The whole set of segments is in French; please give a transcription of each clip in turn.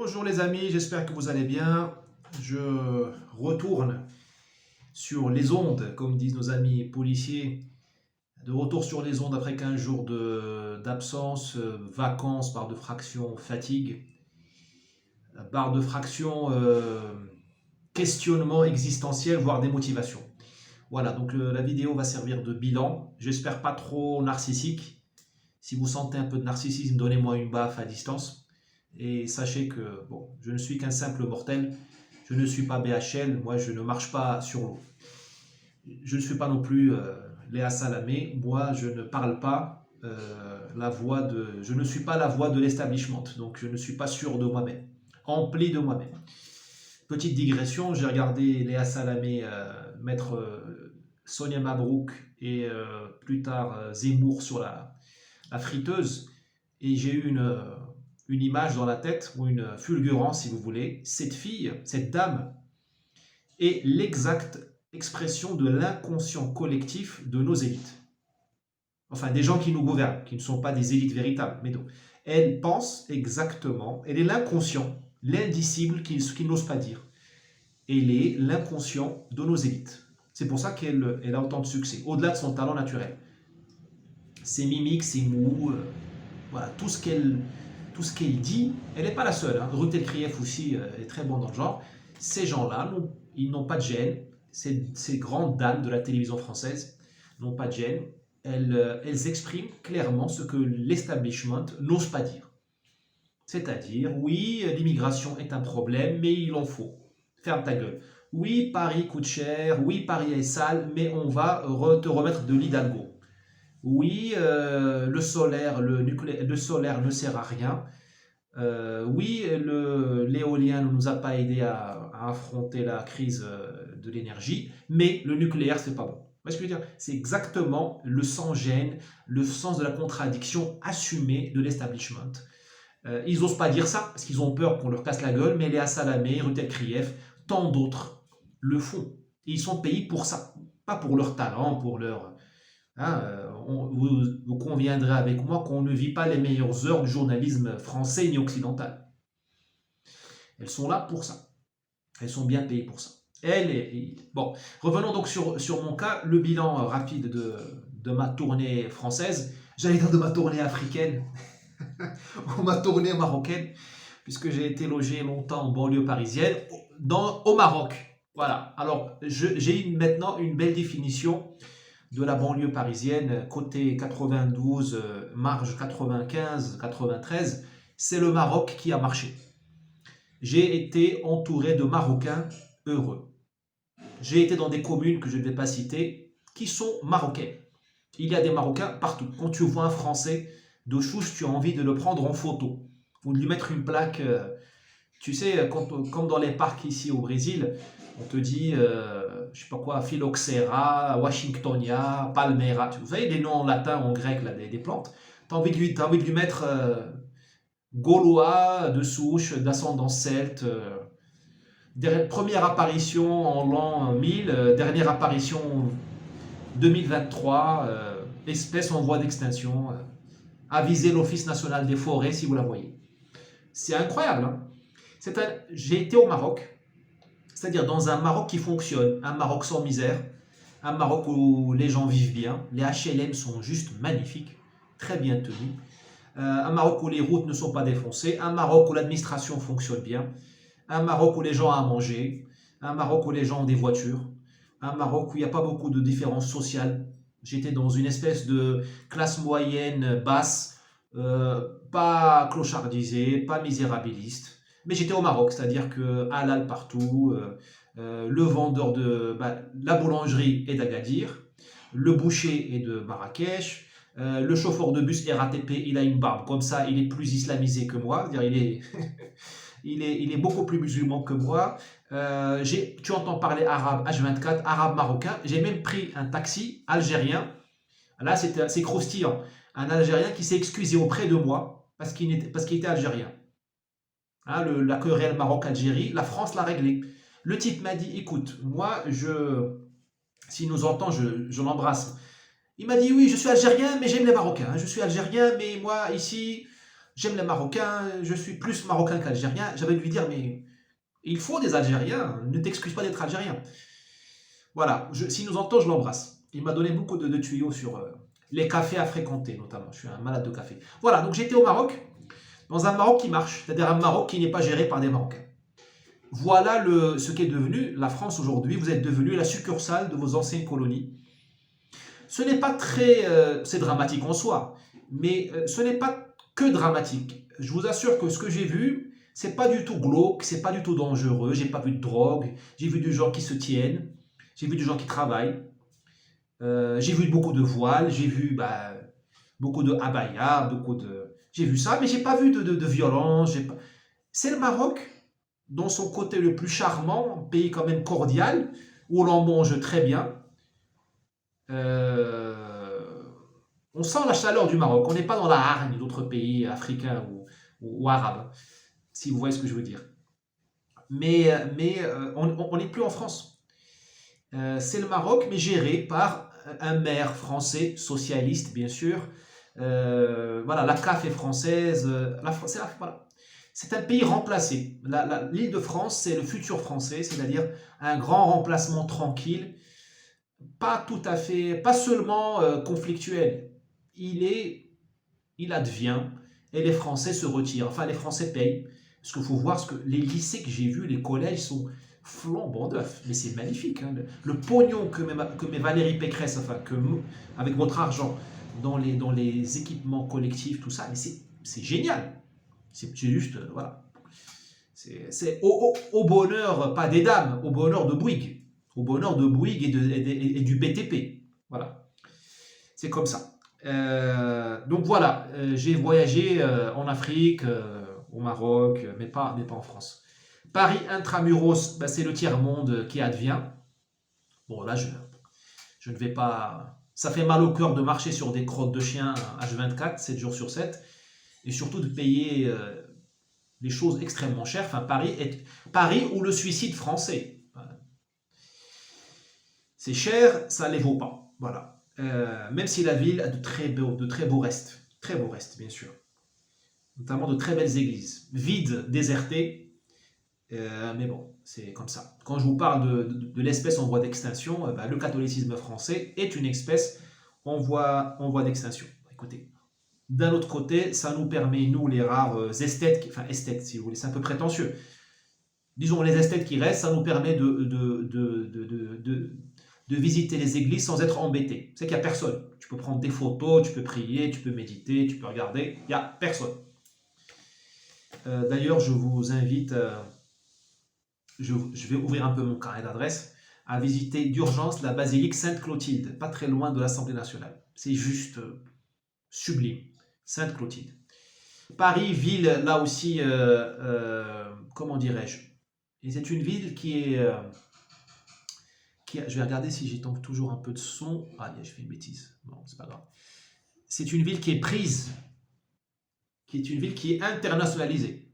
Bonjour les amis, j'espère que vous allez bien. Je retourne sur les ondes, comme disent nos amis policiers. De retour sur les ondes après 15 jours d'absence, vacances, barre de fraction, fatigue, barre de fraction, questionnement existentiel, voire démotivation. Voilà, donc la vidéo va servir de bilan. J'espère pas trop narcissique. Si vous sentez un peu de narcissisme, donnez-moi une baffe à distance. Et sachez que bon, je ne suis qu'un simple mortel. Je ne suis pas BHL. Moi, je ne marche pas sur l'eau. Je ne suis pas non plus Léa Salamé. Moi, je ne parle pas la voix de. Je ne suis pas la voix de l'establishment. Donc, je ne suis pas sûr de moi-même. Rempli de moi-même. Petite digression, j'ai regardé Léa Salamé mettre Sonia Mabrouk et plus tard Zemmour sur la friteuse. Et j'ai eu une image dans la tête, ou une fulgurance si vous voulez. Cette fille, cette dame, est l'exacte expression de l'inconscient collectif de nos élites. Enfin, des gens qui nous gouvernent, qui ne sont pas des élites véritables. Mais donc, elle pense exactement, elle est l'inconscient, l'indicible qu'ils n'osent pas dire. Elle est l'inconscient de nos élites. C'est pour ça qu'elle a autant de succès, au-delà de son talent naturel. Ses mimiques, ses mots, voilà, tout ce qu'elle dit, elle n'est pas la seule. Hein. Ruth Elkrief aussi est très bon dans le genre. Ces gens-là, ils n'ont pas de gêne. Ces grandes dames de la télévision française n'ont pas de gêne. Elles expriment clairement ce que l'establishment n'ose pas dire. C'est-à-dire, oui, l'immigration est un problème, mais il en faut. Ferme ta gueule. Oui, Paris coûte cher, oui, Paris est sale, mais on va te remettre de l'Hidalgo. Oui, le solaire ne sert à rien. Oui, l'éolien ne nous a pas aidé à affronter la crise de l'énergie, mais le nucléaire, c'est pas bon. Vous voyez ce que je veux dire? C'est exactement le sans-gêne, le sens de la contradiction assumée de l'establishment. Ils n'osent pas dire ça parce qu'ils ont peur qu'on leur casse la gueule, mais Léa Salamé, Ruth Elkrief, tant d'autres le font. Et ils sont payés pour ça, pas pour leur talent, pour leur... Hein, vous conviendrez avec moi qu'on ne vit pas les meilleures heures du journalisme français ni occidental. Elles sont là pour ça. Elles sont bien payées pour ça. Bon, revenons donc sur mon cas, le bilan rapide de ma tournée française. J'allais dire de ma tournée africaine, ou ma tournée marocaine, puisque j'ai été logé longtemps en banlieue parisienne, au Maroc. Voilà, alors j'ai maintenant une belle définition de la banlieue parisienne, côté 92, marge 95, 93, c'est le Maroc qui a marché. J'ai été entouré de Marocains heureux. J'ai été dans des communes que je ne vais pas citer, qui sont marocaines. Il y a des Marocains partout. Quand tu vois un Français de chouche, tu as envie de le prendre en photo, ou de lui mettre une plaque. Tu sais, comme dans les parcs ici au Brésil, on te dit, je sais pas quoi, Phylloxera, Washingtonia, Palmera. Vous savez, les noms en latin, en grec, là, des plantes. Tu as envie de lui mettre Gaulois, de souche, d'ascendance celte. Première apparition en l'an 1000, dernière apparition 2023, espèce en voie d'extinction. Avisez l'Office national des forêts si vous la voyez. C'est incroyable. Hein. J'ai été au Maroc, c'est-à-dire dans un Maroc qui fonctionne, un Maroc sans misère, un Maroc où les gens vivent bien, les HLM sont juste magnifiques, très bien tenus, un Maroc où les routes ne sont pas défoncées, un Maroc où l'administration fonctionne bien, un Maroc où les gens ont à manger, un Maroc où les gens ont des voitures, un Maroc où il n'y a pas beaucoup de différences sociales. J'étais dans une espèce de classe moyenne basse, pas clochardisée, pas misérabiliste. Mais j'étais au Maroc, c'est-à-dire que halal partout, le vendeur la boulangerie est d'Agadir, le boucher est de Marrakech, le chauffeur de bus RATP, il a une barbe comme ça, il est plus islamisé que moi, c'est-à-dire il est beaucoup plus musulman que moi. Tu entends parler arabe H24, arabe marocain. J'ai même pris un taxi algérien. Là, c'est croustillant. Un Algérien qui s'est excusé auprès de moi parce qu'il était algérien. Hein, la querelle Maroc-Algérie, la France l'a réglé. Le type m'a dit, écoute, moi, s'il nous entend, je l'embrasse. Il m'a dit, oui, je suis algérien, mais j'aime les Marocains. Je suis algérien, mais moi, ici, j'aime les Marocains, je suis plus Marocain qu'Algérien. J'avais dû lui dire, mais il faut des Algériens, ne t'excuse pas d'être Algérien. Voilà, s'il nous entend, je l'embrasse. Il m'a donné beaucoup de tuyaux sur les cafés à fréquenter, notamment. Je suis un malade de café. Voilà, donc j'étais au Maroc, dans un Maroc qui marche, c'est-à-dire un Maroc qui n'est pas géré par des Marocains. Voilà ce qu'est devenu la France aujourd'hui. Vous êtes devenu la succursale de vos anciennes colonies. Ce n'est pas très... c'est dramatique en soi, mais ce n'est pas que dramatique. Je vous assure que ce que j'ai vu, c'est pas du tout glauque, c'est pas du tout dangereux. J'ai pas vu de drogue, j'ai vu des gens qui se tiennent, j'ai vu des gens qui travaillent, j'ai vu beaucoup de voiles, j'ai vu beaucoup de abaya, j'ai vu ça, mais j'ai pas vu de violence. C'est le Maroc, dans son côté le plus charmant, un pays quand même cordial, où l'on mange très bien. On sent la chaleur du Maroc. On n'est pas dans la hargne d'autres pays africains ou arabes, si vous voyez ce que je veux dire. Mais on n'est plus en France. C'est le Maroc, mais géré par un maire français, socialiste, bien sûr. Voilà, la CAF est française. Voilà. C'est un pays remplacé. L'île de France, c'est le futur français, c'est-à-dire un grand remplacement tranquille, pas tout à fait, pas seulement conflictuel. Il advient et les Français se retirent. Enfin, les Français payent. Parce qu'il faut voir que les lycées que j'ai vus, les collèges sont flambant neufs. Mais c'est magnifique. Hein. Le pognon que met Valérie Pécresse, enfin, avec votre argent, dans les équipements collectifs, tout ça, mais c'est génial. C'est juste, voilà. C'est au bonheur, pas des dames, au bonheur de Bouygues. Au bonheur de Bouygues et du BTP. Voilà. C'est comme ça. Donc voilà, j'ai voyagé en Afrique, au Maroc, mais pas en France. Paris intramuros, c'est le tiers-monde qui advient. Bon, là, je ne vais pas... Ça fait mal au cœur de marcher sur des crottes de chiens H24, 7 jours sur 7, et surtout de payer des choses extrêmement chères. Enfin, Paris ou le suicide français. C'est cher, ça ne les vaut pas. Voilà. Même si la ville a de très beaux restes. Très beaux restes, bien sûr. Notamment de très belles églises. Vides, désertées. Mais bon, c'est comme ça. Quand je vous parle de l'espèce en voie d'extinction, le catholicisme français est une espèce en voie d'extinction. Écoutez. D'un autre côté, ça nous permet, nous, les rares esthètes, enfin esthètes si vous voulez, c'est un peu prétentieux. Disons, les esthètes qui restent, ça nous permet de visiter les églises sans être embêté. C'est qu'il n'y a personne. Tu peux prendre des photos, tu peux prier, tu peux méditer, tu peux regarder. Il n'y a personne. D'ailleurs, je vous invite, je vais ouvrir un peu mon carnet d'adresse, à visiter d'urgence la basilique Sainte-Clotilde, pas très loin de l'Assemblée nationale. C'est juste sublime. Sainte-Clotilde. Paris, ville, là aussi, comment dirais-je, et c'est une ville qui est... je vais regarder si j'ai toujours un peu de son. Ah, je fais une bêtise. Bon, c'est pas grave. C'est une ville qui est prise, qui est une ville qui est internationalisée.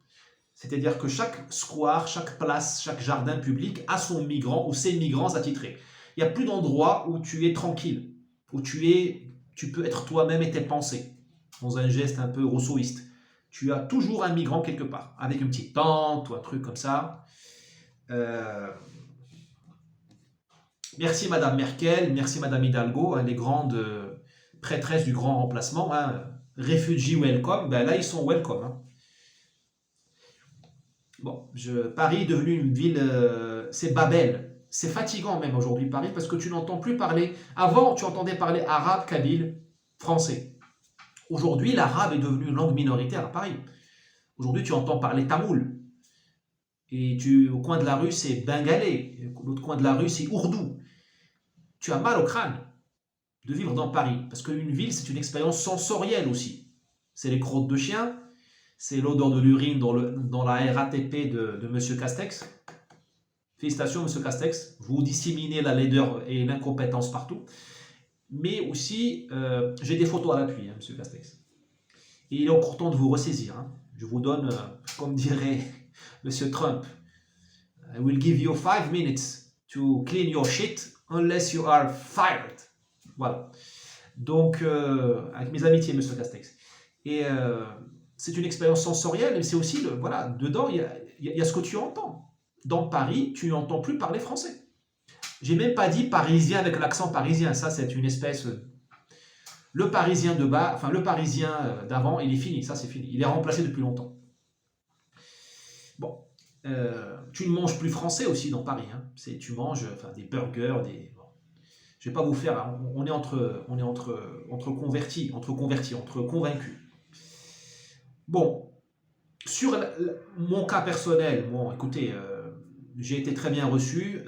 C'est-à-dire que chaque square, chaque place, chaque jardin public a son migrant ou ses migrants attitrés. Il n'y a plus d'endroit où tu es tranquille, où tu peux être toi-même et tes pensées, dans un geste un peu rousseauiste. Tu as toujours un migrant quelque part, avec une petite tente ou un truc comme ça. Merci Madame Merkel, merci Madame Hidalgo, les grandes prêtresses du grand remplacement. Refugee welcome, là ils sont welcome. Hein. Bon, Paris est devenu une ville, c'est Babel. C'est fatigant même aujourd'hui Paris parce que tu n'entends plus parler. Avant, tu entendais parler arabe, kabyle, français. Aujourd'hui, l'arabe est devenu une langue minoritaire à Paris. Aujourd'hui, tu entends parler tamoul. Et au coin de la rue, c'est bengalais. L'autre coin de la rue, c'est ourdou. Tu as mal au crâne de vivre dans Paris. Parce qu'une ville, c'est une expérience sensorielle aussi. C'est les crottes de chien, c'est l'odeur de l'urine dans la RATP de M. Castex. Félicitations, M. Castex. Vous disséminez la laideur et l'incompétence partout. Mais aussi, j'ai des photos à l'appui, hein, M. Castex. Et il est encore temps de vous ressaisir. Hein. Je vous donne, comme dirait M. Trump, I will give you 5 minutes to clean your shit unless you are fired. Voilà. Donc, avec mes amitiés, M. Castex. Et c'est une expérience sensorielle, mais c'est aussi, voilà, dedans, il y a ce que tu entends. Dans Paris, tu n'entends plus parler français. J'ai même pas dit parisien avec l'accent parisien, ça c'est une espèce... Le parisien de bas, enfin le parisien d'avant, il est fini, ça c'est fini. Il est remplacé depuis longtemps. Bon, tu ne manges plus français aussi dans Paris. Hein. Tu manges enfin, des burgers, des... Bon. Je vais pas vous faire, hein. On est entre convertis, entre convaincus. Bon, sur mon cas personnel, bon, écoutez, j'ai été très bien reçu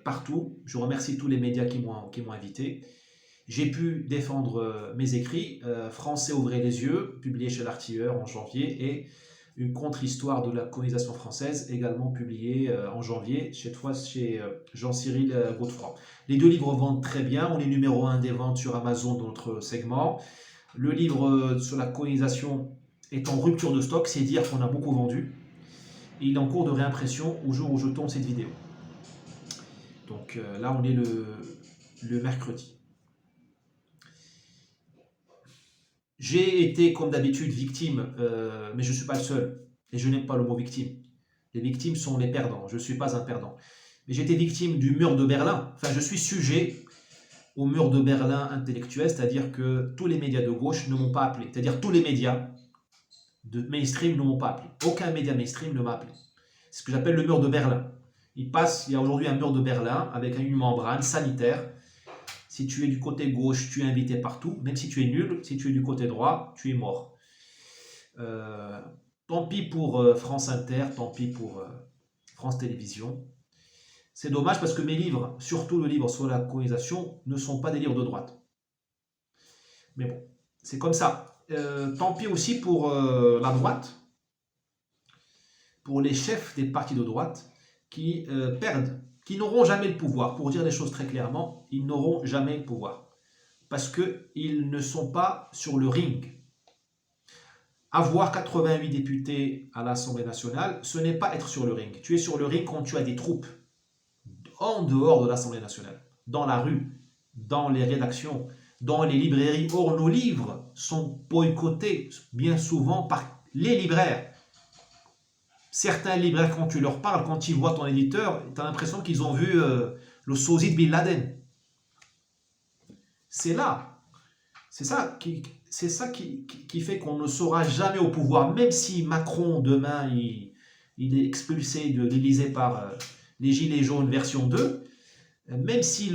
partout. Je remercie tous les médias qui m'ont invité. J'ai pu défendre mes écrits, Français ouvrez les yeux, publié chez l'Artilleur en janvier, et une contre-histoire de la colonisation française, également publiée en janvier, cette fois chez Jean-Cyril Godefroy. Les deux livres vendent très bien, on est numéro 1 des ventes sur Amazon dans notre segment. Le livre sur la colonisation est en rupture de stock, c'est dire qu'on a beaucoup vendu. Et il est en cours de réimpression au jour où je tourne cette vidéo. Donc là, on est le mercredi. J'ai été, comme d'habitude, victime, mais je ne suis pas le seul. Et je n'aime pas le mot victime. Les victimes sont les perdants. Je ne suis pas un perdant. Mais j'ai été victime du mur de Berlin. Enfin, je suis sujet au mur de Berlin intellectuel, c'est-à-dire que tous les médias de gauche ne m'ont pas appelé. C'est-à-dire tous les médias de mainstream ne m'ont pas appelé. Aucun média mainstream ne m'a appelé. C'est ce que j'appelle le mur de Berlin. Il y a aujourd'hui un mur de Berlin avec une membrane sanitaire. Si tu es du côté gauche, tu es invité partout. Même si tu es nul, si tu es du côté droit, tu es mort. Tant pis pour France Inter, tant pis pour France Télévisions. C'est dommage parce que mes livres, surtout le livre sur la colonisation, ne sont pas des livres de droite. Mais bon, c'est comme ça. Tant pis aussi pour la droite, pour les chefs des partis de droite qui perdent, qui n'auront jamais le pouvoir. Pour dire les choses très clairement, ils n'auront jamais le pouvoir. Parce qu'ils ne sont pas sur le ring. Avoir 88 députés à l'Assemblée nationale, ce n'est pas être sur le ring. Tu es sur le ring quand tu as des troupes en dehors de l'Assemblée nationale, dans la rue, dans les rédactions, dans les librairies. Or, nos livres sont boycottés bien souvent par les libraires. Certains libraires, quand tu leur parles, quand ils voient ton éditeur, tu as l'impression qu'ils ont vu le sosie de Bin Laden. C'est là. C'est ça qui fait qu'on ne sera jamais au pouvoir, même si Macron, demain, il est expulsé de l'Élysée par les Gilets jaunes version 2, même si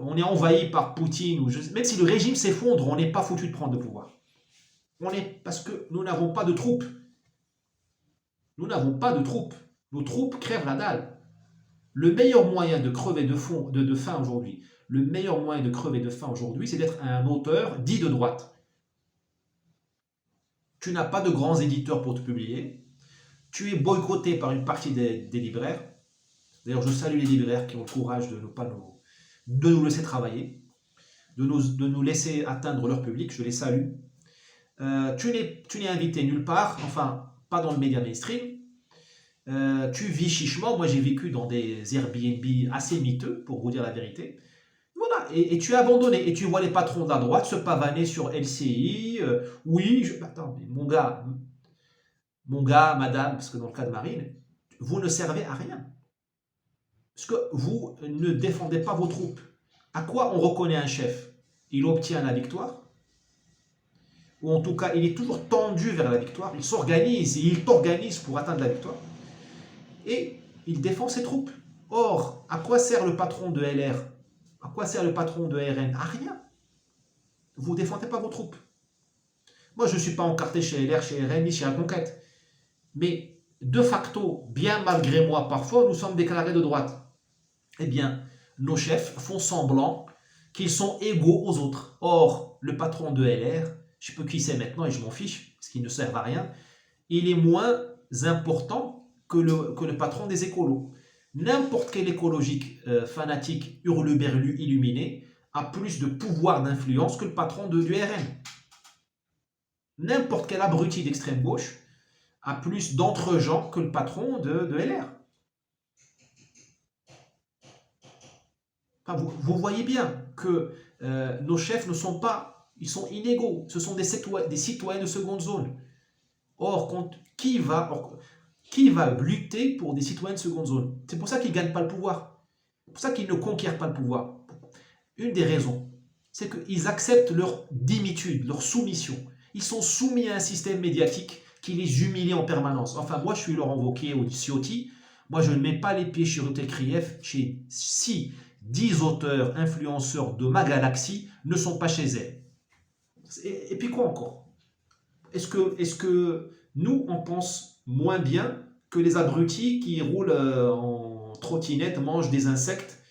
on est envahi par Poutine, même si le régime s'effondre, on n'est pas foutu de prendre le pouvoir. Parce que nous n'avons pas de troupes. Nous n'avons pas de troupes. Nos troupes crèvent la dalle. Le meilleur moyen de crever de faim aujourd'hui, c'est d'être un auteur dit de droite. Tu n'as pas de grands éditeurs pour te publier. Tu es boycotté par une partie des libraires. D'ailleurs, je salue les libraires qui ont le courage de nous laisser travailler, de nous laisser atteindre leur public. Je les salue. Tu n'es invité nulle part, enfin, pas dans le média mainstream. Tu vis chichement. Moi, j'ai vécu dans des Airbnb assez miteux, pour vous dire la vérité. Voilà, et tu es abandonné. Et tu vois les patrons de la droite se pavaner sur LCI. Attends, mais mon gars, madame, parce que dans le cas de Marine, vous ne servez à rien. Parce que vous ne défendez pas vos troupes. À quoi on reconnaît un chef? Il obtient la victoire, ou en tout cas, il est toujours tendu vers la victoire. Il s'organise, il t'organise pour atteindre la victoire. Et il défend ses troupes. Or, à quoi sert le patron de LR? À quoi sert le patron de RN? À rien. Vous ne défendez pas vos troupes. Moi, je ne suis pas encarté chez LR, chez RN, ni chez la Conquête. Mais, de facto, bien malgré moi, parfois, nous sommes déclarés de droite. Eh bien, nos chefs font semblant qu'ils sont égaux aux autres. Or, le patron de LR, je sais pas qui c'est maintenant et je m'en fiche, parce qu'il ne sert à rien, il est moins important que le patron des écolos. N'importe quel écologique fanatique, hurluberlu, illuminé, a plus de pouvoir d'influence que le patron du RN. N'importe quel abruti d'extrême gauche a plus d'entre-gens que le patron de LR. Enfin, vous voyez bien que nos chefs ne sont pas, ils sont inégaux. Ce sont des citoyens de seconde zone. Or, qui va lutter pour des citoyens de seconde zone? C'est pour ça qu'ils ne gagnent pas le pouvoir. C'est pour ça qu'ils ne conquièrent pas le pouvoir. Une des raisons, c'est qu'ils acceptent leur dimitude, leur soumission. Ils sont soumis à un système médiatique qui les humilie en permanence. Enfin, moi, je suis Laurent Wauquiez ou Ciotti. Moi, je ne mets pas les pieds chez Rutel Krief. Si 10 auteurs, influenceurs de ma galaxie ne sont pas chez elle. Et puis quoi encore? Est-ce que nous, on pense moins bien que les abrutis qui roulent en trottinette, mangent des insectes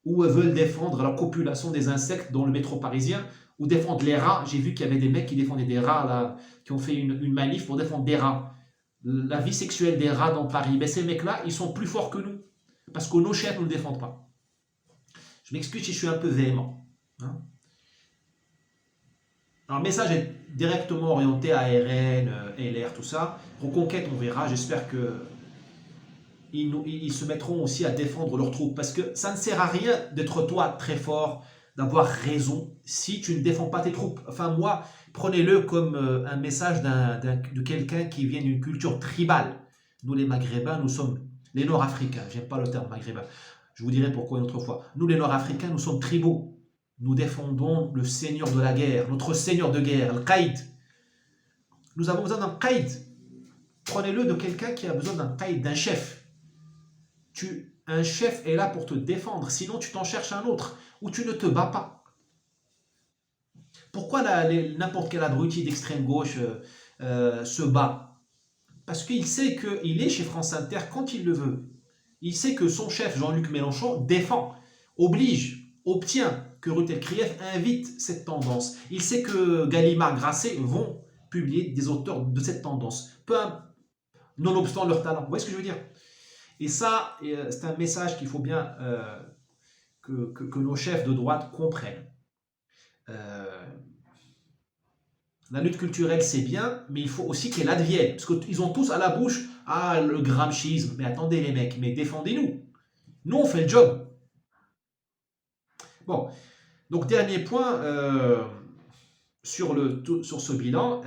ou veulent défendre la copulation des insectes dans le métro parisien ou défendre les rats? J'ai vu qu'il y avait des mecs qui défendaient des rats, là, qui ont fait une manif pour défendre des rats. La vie sexuelle des rats dans Paris. Mais ces mecs-là, ils sont plus forts que nous. Parce que nos chefs ne le défendent pas. Je m'excuse si je suis un peu véhément. Hein. Alors, le message est directement orienté à RN, LR, tout ça. Reconquête, on verra. J'espère que ils se mettront aussi à défendre leurs troupes. Parce que ça ne sert à rien d'être toi très fort, d'avoir raison, si tu ne défends pas tes troupes. Enfin, moi, prenez-le comme un message de quelqu'un qui vient d'une culture tribale. Nous, les Maghrébins, nous sommes les Nord-Africains. J'aime pas le terme maghrébin. Je vous dirai pourquoi une autre fois. Nous, les Nord-Africains, nous sommes tribaux. Nous défendons le seigneur de la guerre, notre seigneur de guerre, le Qaïd. Nous avons besoin d'un Qaïd. Prenez-le de quelqu'un qui a besoin d'un Qaïd, d'un chef. Un chef est là pour te défendre, sinon tu t'en cherches un autre, ou tu ne te bats pas. Pourquoi n'importe quel abruti d'extrême gauche se bat? Parce qu'il sait qu'il est chez France Inter quand il le veut. Il sait que son chef, Jean-Luc Mélenchon, défend, oblige, obtient que Rutel Krief invite cette tendance. Il sait que Gallimard, Grasset vont publier des auteurs de cette tendance, nonobstant leur talent. Vous voyez ce que je veux dire? Et ça, c'est un message qu'il faut bien que nos chefs de droite comprennent. La lutte culturelle, c'est bien, mais il faut aussi qu'elle advienne. Parce qu'ils ont tous à la bouche, ah, le gramscisme. Mais attendez les mecs, mais défendez-nous. Nous, on fait le job. Bon, donc dernier point sur ce bilan.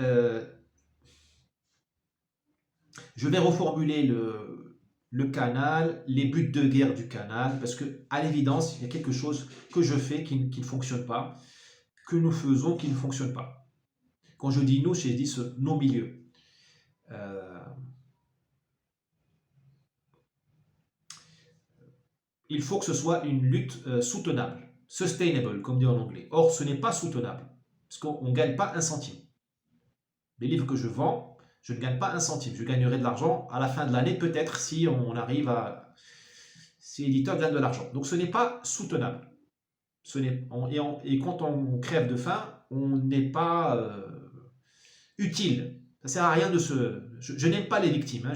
Je vais reformuler le canal, les buts de guerre du canal, parce que à l'évidence, il y a quelque chose que je fais qui ne fonctionne pas, que nous faisons qui ne fonctionne pas. Quand je dis nous, je dis nos milieux. Il faut que ce soit une lutte soutenable, sustainable, comme dit en anglais. Or, ce n'est pas soutenable, parce qu'on ne gagne pas un centime. Les livres que je vends, je ne gagne pas un centime. Je gagnerai de l'argent à la fin de l'année, peut-être, si on arrive à... si l'éditeur gagne de l'argent. Donc, ce n'est pas soutenable. Et quand on crève de faim, on n'est pas utile. Ça ne sert à rien de se... Je n'aime pas les victimes. Hein,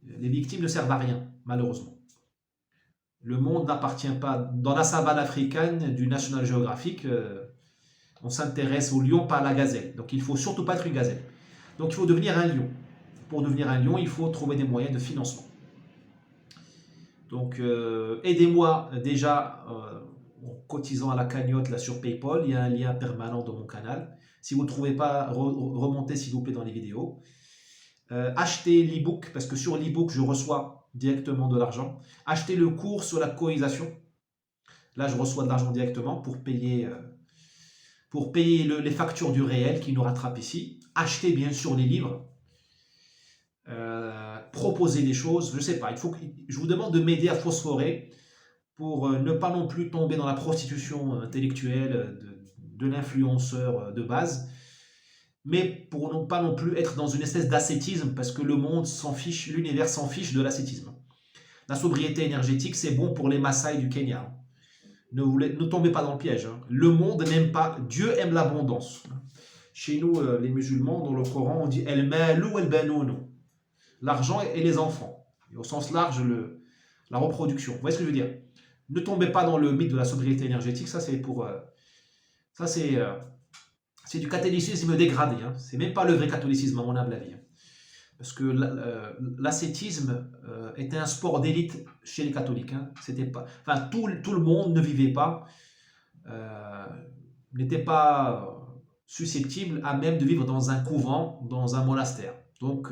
les victimes ne servent à rien, malheureusement. Le monde n'appartient pas... Dans la savane africaine du National Geographic, on s'intéresse au lion, pas à la gazelle. Donc il ne faut surtout pas être une gazelle. Donc il faut devenir un lion. Pour devenir un lion, il faut trouver des moyens de financement. Donc aidez-moi déjà en cotisant à la cagnotte là, sur PayPal. Il y a un lien permanent dans mon canal. Si vous ne trouvez pas, remontez s'il vous plaît dans les vidéos. Achetez l'e-book, parce que sur l'e-book, je reçois directement de l'argent. Achetez le cours sur la coïsation. Là, je reçois de l'argent directement pour payer les factures du réel qui nous rattrapent ici. Achetez bien sûr les livres. Proposez des choses. Je ne sais pas, je vous demande de m'aider à phosphorer pour ne pas non plus tomber dans la prostitution intellectuelle de l'influenceur de base, mais pour ne pas non plus être dans une espèce d'ascétisme, parce que le monde s'en fiche, l'univers s'en fiche de l'ascétisme. La sobriété énergétique, c'est bon pour les Maasai du Kenya. Ne tombez pas dans le piège. Hein. Le monde n'aime pas, Dieu aime l'abondance. Chez nous, les musulmans, dans le Coran, on dit « El malou el banoun », l'argent et les enfants. Et au sens large, la reproduction. Vous voyez ce que je veux dire? Ne tombez pas dans le mythe de la sobriété énergétique, ça c'est pour... c'est du catholicisme dégradé. Hein. C'est même pas le vrai catholicisme, à mon humble avis. Parce que l'ascétisme était un sport d'élite chez les catholiques. Hein. C'était pas, enfin, tout le monde ne vivait pas, n'était pas susceptibles à même de vivre dans un couvent, dans un monastère. Donc,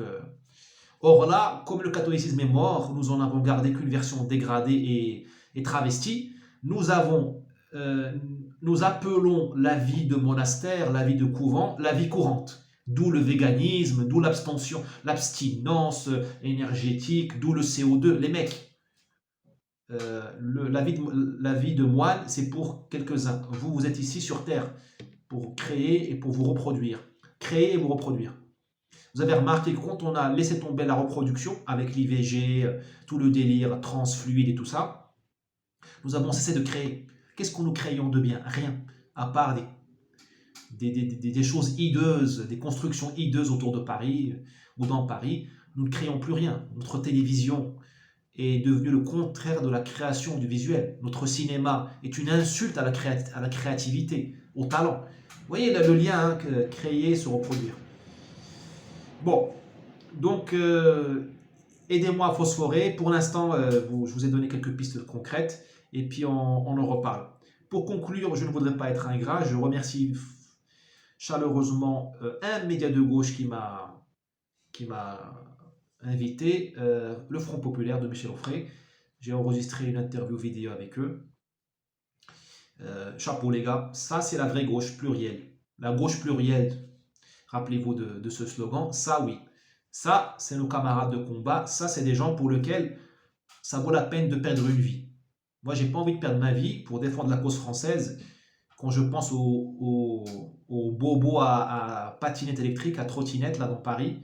or là, comme le catholicisme est mort, nous en avons gardé qu'une version dégradée et travestie. Nous avons, euh, nous appelons la vie de monastère, la vie de couvent, la vie courante. D'où le véganisme, d'où l'abstention, l'abstinence énergétique, d'où le CO2. Les mecs, la vie de moine, c'est pour quelques-uns. Vous, vous êtes ici sur Terre pour créer et pour vous reproduire. Créer et vous reproduire. Vous avez remarqué que quand on a laissé tomber la reproduction avec l'IVG, tout le délire transfluide et tout ça, nous avons cessé de créer. Qu'est-ce que nous créions de bien? Rien, à part des choses hideuses, des constructions hideuses autour de Paris ou dans Paris. Nous ne créons plus rien. Notre télévision est devenue le contraire de la création du visuel. Notre cinéma est une insulte à la créativité, au talent. Vous voyez là, le lien, hein, créer, se reproduire. Bon, donc aidez-moi à phosphorer. Pour l'instant, je vous ai donné quelques pistes concrètes et puis on en reparle. Pour conclure, je ne voudrais pas être ingrat. Je remercie chaleureusement un média de gauche qui m'a invité, le Front Populaire de Michel Onfray. J'ai enregistré une interview vidéo avec eux. Chapeau les gars, ça c'est la vraie gauche plurielle. La gauche plurielle, rappelez-vous de ce slogan, ça oui. Ça, c'est nos camarades de combat. Ça, c'est des gens pour lesquels ça vaut la peine de perdre une vie. Moi, j'ai pas envie de perdre ma vie pour défendre la cause française. Quand je pense aux bobos à patinette électrique, à trottinette, là dans Paris,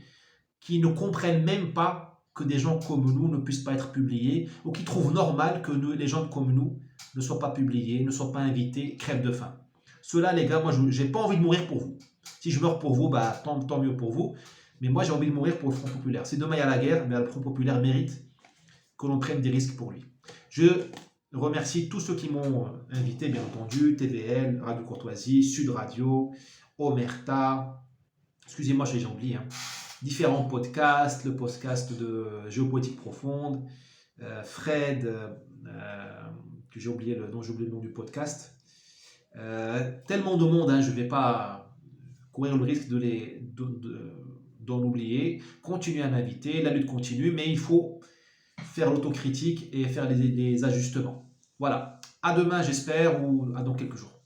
qui ne comprennent même pas que des gens comme nous ne puissent pas être publiés, ou qui trouvent normal que les gens comme nous ne soient pas publiés, ne soient pas invités, crèvent de faim. Ceux-là, les gars, moi, je n'ai pas envie de mourir pour vous. Si je meurs pour vous, bah, tant mieux pour vous. Mais moi, j'ai envie de mourir pour le Front Populaire. Si demain il y a la guerre, mais le Front Populaire mérite que l'on prenne des risques pour lui. Je remercie tous ceux qui m'ont invité, bien entendu, TVL, Radio Courtoisie, Sud Radio, Omerta, excusez-moi, j'ai oublié, hein. Différents podcasts, le podcast de Géopolitique Profonde, Fred, que j'ai oublié le nom du podcast. Tellement de monde, hein, je ne vais pas courir le risque d'en oublier. Continuez à m'inviter, la lutte continue, mais il faut faire l'autocritique et faire les ajustements. Voilà, à demain j'espère, ou à dans quelques jours.